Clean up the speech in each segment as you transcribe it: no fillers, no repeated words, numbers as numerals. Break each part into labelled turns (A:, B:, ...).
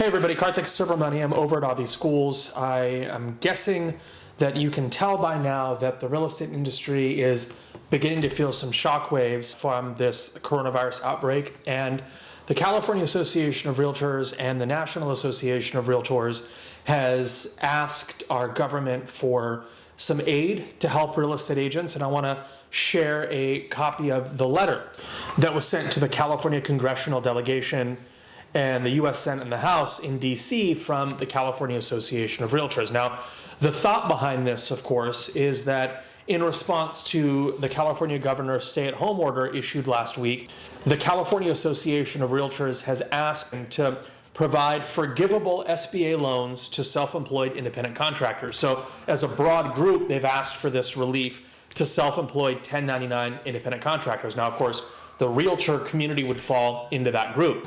A: Hey everybody, Kartik Subramaniam over at ADHI Schools. I am guessing that you can tell by now that the real estate industry is beginning to feel some shockwaves from this coronavirus outbreak, and the California Association of Realtors and the National Association of Realtors has asked our government for some aid to help real estate agents, and I want to share a copy of the letter that was sent to the California Congressional Delegation and the U.S. Senate and the House in D.C. from the California Association of Realtors. Now, the thought behind this, of course, is that in response to the California governor's stay-at-home order issued last week, the California Association of Realtors has asked to provide forgivable SBA loans to self-employed independent contractors. So as a broad group, they've asked for this relief to self-employed 1099 independent contractors. Now, of course, the realtor community would fall into that group.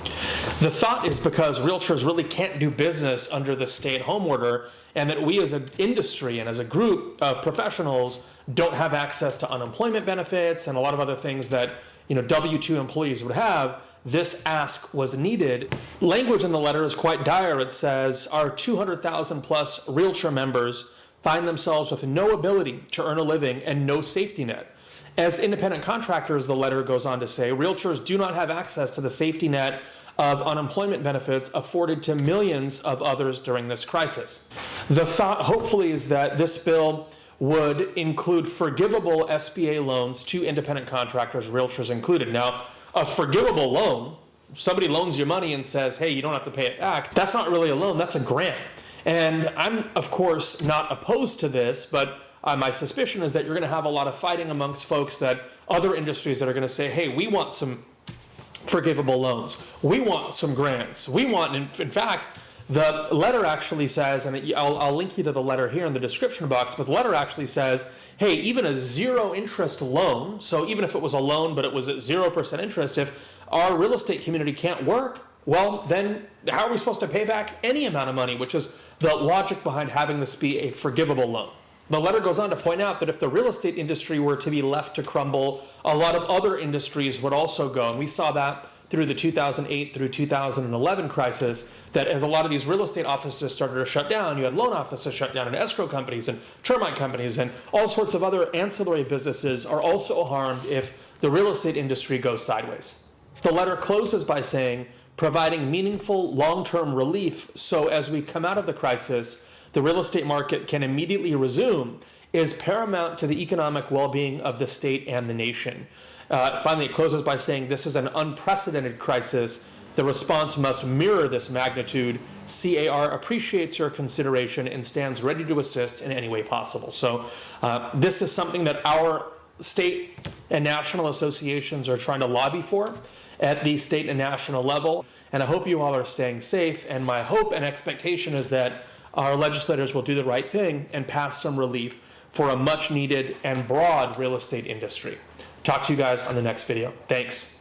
A: The thought is because realtors really can't do business under the stay-at-home order, and that we as an industry and as a group of professionals don't have access to unemployment benefits and a lot of other things that W-2 employees would have, this ask was needed. Language in the letter is quite dire. It says, our 200,000 plus realtor members find themselves with no ability to earn a living and no safety net. As independent contractors, the letter goes on to say, realtors do not have access to the safety net of unemployment benefits afforded to millions of others during this crisis. The thought, hopefully, is that this bill would include forgivable SBA loans to independent contractors, realtors included. Now, a forgivable loan, somebody loans you money and says, hey, you don't have to pay it back, that's not really a loan, that's a grant. And I'm, of course, not opposed to this, but my suspicion is that you're going to have a lot of fighting amongst folks that other industries that are going to say, hey, we want some forgivable loans. We want some grants. We want, in fact, the letter actually says, and I'll link you to the letter here in the description box, but the letter actually says, hey, even a zero interest loan, so even if it was a loan but it was at 0% interest, if our real estate community can't work, well, then how are we supposed to pay back any amount of money, which is the logic behind having this be a forgivable loan. The letter goes on to point out that if the real estate industry were to be left to crumble, a lot of other industries would also go. And we saw that through the 2008 through 2011 crisis, that as a lot of these real estate offices started to shut down, you had loan offices shut down and escrow companies and termite companies and all sorts of other ancillary businesses are also harmed if the real estate industry goes sideways. The letter closes by saying, providing meaningful long-term relief so as we come out of the crisis, the real estate market can immediately resume is paramount to the economic well-being of the state and the nation. Finally, it closes by saying this is an unprecedented crisis. The response must mirror this magnitude. CAR appreciates your consideration and stands ready to assist in any way possible. So this is something that our state and national associations are trying to lobby for at the state and national level. And I hope you all are staying safe. And my hope and expectation is that our legislators will do the right thing and pass some relief for a much needed and broad real estate industry. Talk to you guys on the next video. Thanks.